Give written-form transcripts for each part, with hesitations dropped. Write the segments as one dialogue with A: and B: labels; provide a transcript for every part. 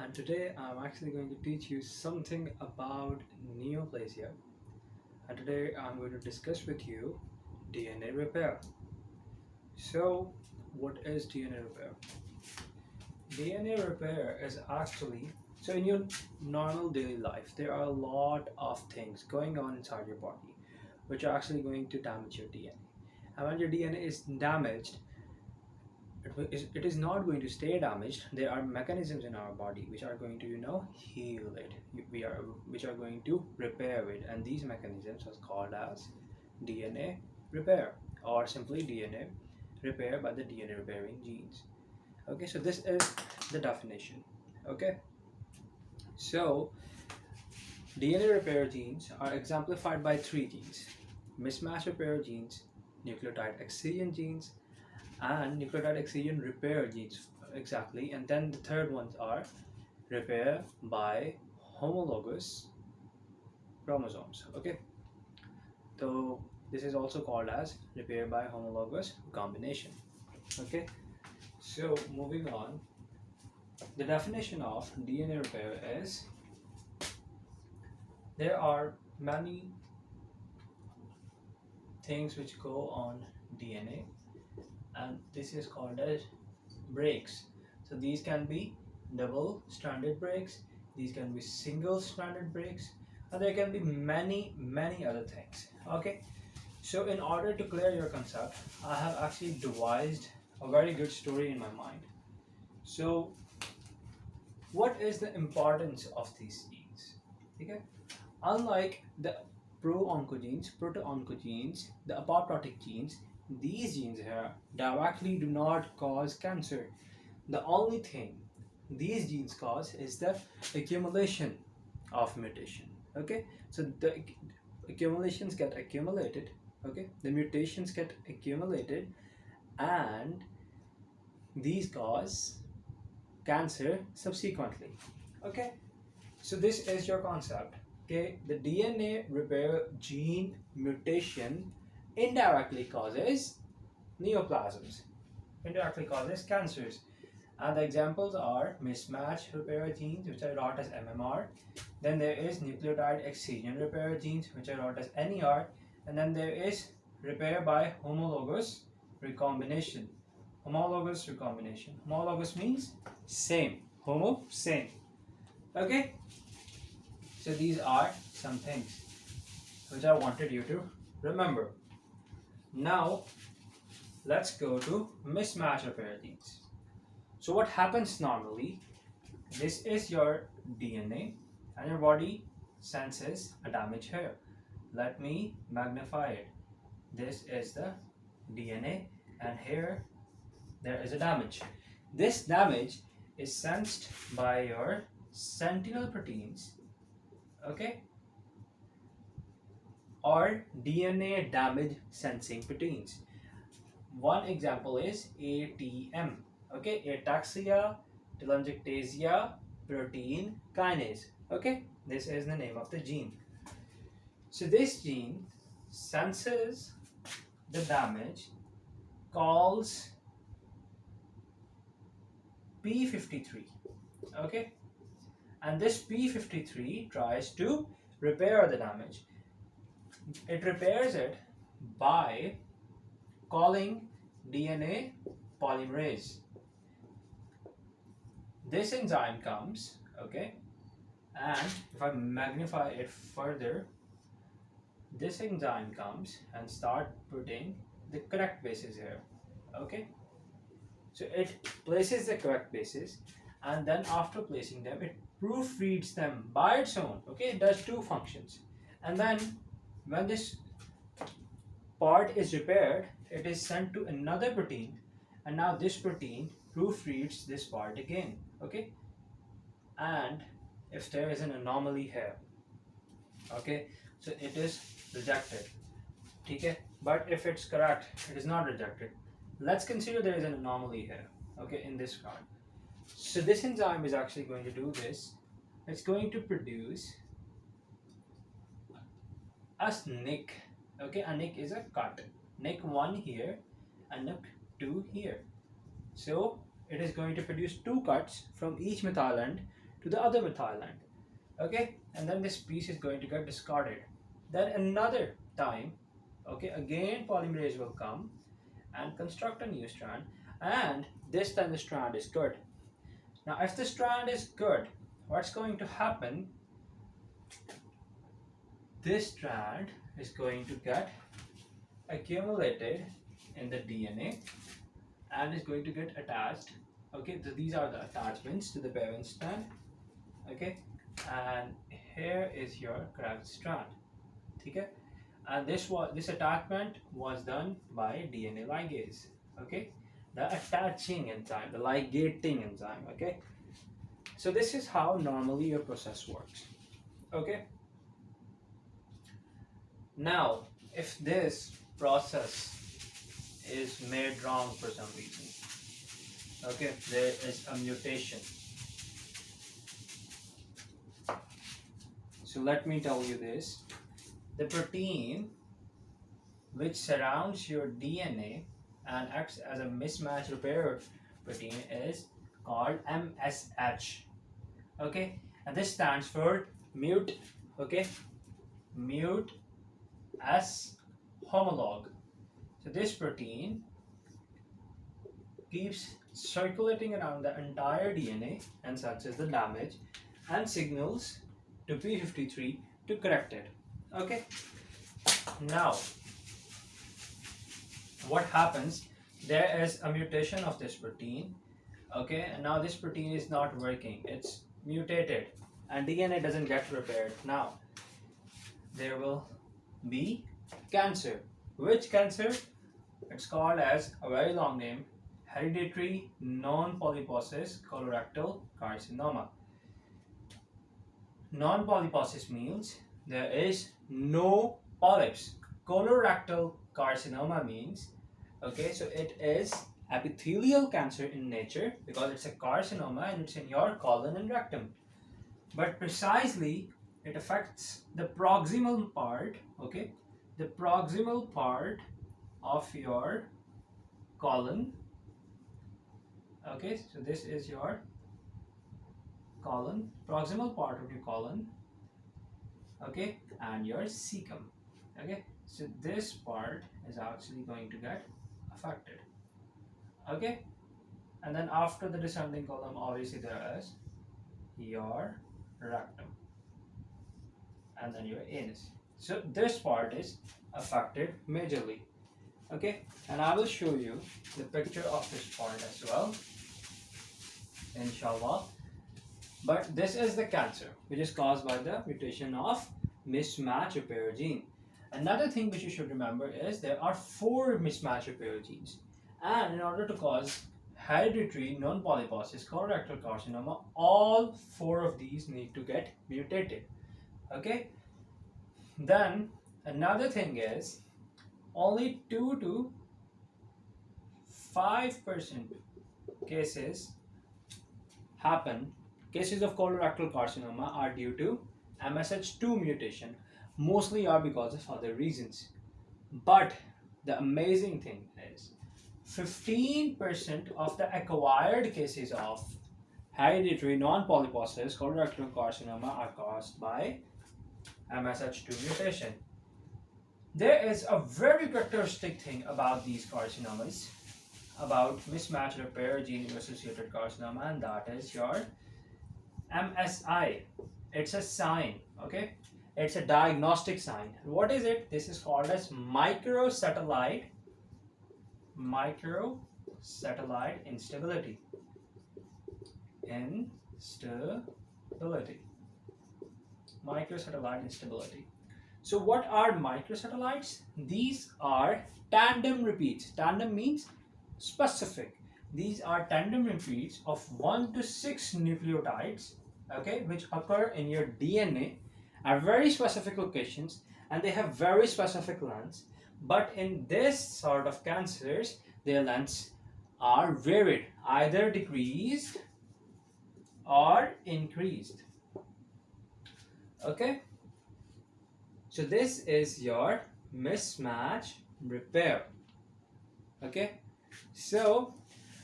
A: and today I'm actually going to teach you something about neoplasia. And today I'm going to discuss with you DNA repair. So, what is DNA repair? DNA repair is actually so in your normal daily life, there are a lot of things going on inside your body which are actually going to damage your DNA. And when your DNA is damaged, it is not going to stay damaged. There are mechanisms in our body which are going to heal it, which are going to repair it, and these mechanisms are called as DNA repair, or simply DNA repair by the DNA repairing genes. Okay, so this is the definition. Okay, so DNA repair genes are exemplified by three genes: mismatch repair genes, nucleotide excision genes, and nucleotide excision repair genes. Exactly. And then the third ones are repair by homologous chromosomes. Okay, so this is also called as repair by homologous recombination. Okay, so moving on, the definition of DNA repair is there are many things which go on DNA, and this is called as breaks. So these can be double stranded breaks, these can be single stranded breaks, and there can be many other things. Okay, so in order to clear your concept, I have actually devised a very good story in my mind. So what is the importance of these genes? Okay, unlike the proto-oncogenes, the apoptotic genes, these genes here directly do not cause cancer. The only thing these genes cause is the accumulation of mutation. Okay, so the accumulations get accumulated. Okay, the mutations get accumulated, and these cause cancer subsequently. Okay, so this is your concept. Okay, the DNA repair gene mutation indirectly causes neoplasms, indirectly causes cancers. And the examples are mismatch repair genes, which are wrote as MMR. Then there is nucleotide excision repair genes, which are wrote as NER. And then there is repair by homologous recombination. Homologous recombination. Homologous means same. Homo, same. Okay? So these are some things which I wanted you to remember. Now, let's go to mismatch repair genes. So what happens normally, this is your DNA and your body senses a damage here. Let me magnify it. This is the DNA, and here there is a damage. This damage is sensed by your sentinel proteins, okay, or DNA damage sensing proteins. One example is ATM, okay, ataxia telangiectasia protein kinase. Okay, this is the name of the gene. So this gene senses the damage, calls P53. Okay, and this P53 tries to repair the damage. It repairs it by calling DNA polymerase. This enzyme comes, okay, and if I magnify it further, this enzyme comes and start putting the correct bases here. Okay, so it places the correct bases, and then after placing them, it proofreads them by its own. Okay, it does two functions, and then when this part is repaired, it is sent to another protein, and now this protein proofreads this part again. Okay, and if there is an anomaly here, okay, so it is rejected. Okay, but if it's correct, it is not rejected. Let's consider there is an anomaly here, okay, in this part. So this enzyme is actually going to do this. It's going to produce a nick. Okay, a nick is a cut. Nick 1 here and nick 2 here. So it is going to produce two cuts from each methyl end to the other methyl end. Okay, and then this piece is going to get discarded. Then another time, okay, again polymerase will come and construct a new strand, and this time the strand is good. Now if the strand is good, what's going to happen? This strand is going to get accumulated in the DNA and is going to get attached. Okay, so these are the attachments to the parent strand. Okay, and here is your correct strand. Okay, and this attachment was done by DNA ligase. Okay, the attaching enzyme, the ligating enzyme. Okay, so this is how normally your process works. Okay, now if this process is made wrong for some reason, okay, there is a mutation. So let me tell you this. The protein which surrounds your DNA and acts as a mismatch repair protein is called MSH. Okay, and this stands for mute. Okay, mute S homolog. So this protein keeps circulating around the entire DNA and senses the damage and signals to P53 to correct it. Okay, now what happens? There is a mutation of this protein. Okay, and now this protein is not working, it's mutated, and DNA doesn't get repaired. Now there will be cancer. Which cancer? It's called as a very long name, hereditary non-polyposis colorectal carcinoma. Non-polyposis means there is no polyps. Colorectal carcinoma means, okay, so it is epithelial cancer in nature because it's a carcinoma and it's in your colon and rectum. But precisely, it affects the proximal part, okay, the proximal part of your colon. Okay, so this is your colon, proximal part of your colon, okay, and your cecum. Okay, so this part is actually going to get affected. Okay, and then after the descending column, obviously there is your rectum and then your anus. So this part is affected majorly. Okay, and I will show you the picture of this part as well, inshallah. But this is the cancer which is caused by the mutation of mismatch repair gene. Another thing which you should remember is there are 4 mismatch repair genes, and in order to cause hereditary non-polyposis colorectal carcinoma, all 4 of these need to get mutated. Okay, then another thing is only 2 to 5% cases of colorectal carcinoma are due to MSH2 mutation, mostly are because of other reasons. But the amazing thing is 15% of the acquired cases of hereditary non-polyposis colorectal carcinoma are caused by MSH2 mutation. There is a very characteristic thing about these carcinomas, about mismatch repair gene associated carcinoma, and that is your MSI. It's a sign, okay? It's a diagnostic sign. What is it? This is called as microsatellite instability. Microsatellite instability. So what are microsatellites? These are tandem repeats. Tandem means specific. These are tandem repeats of 1 to 6 nucleotides, okay, which occur in your DNA at very specific locations, and they have very specific lengths. But in this sort of cancers, their lengths are varied, either decreased or increased. Okay, so this is your mismatch repair. Okay, so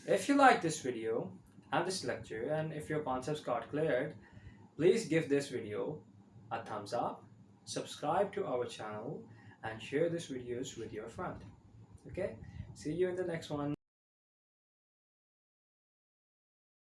A: if you like this video and this lecture, and if your concepts got cleared, Please give this video a thumbs up, subscribe to our channel, and share this videos with your friend. Okay, see you in the next one.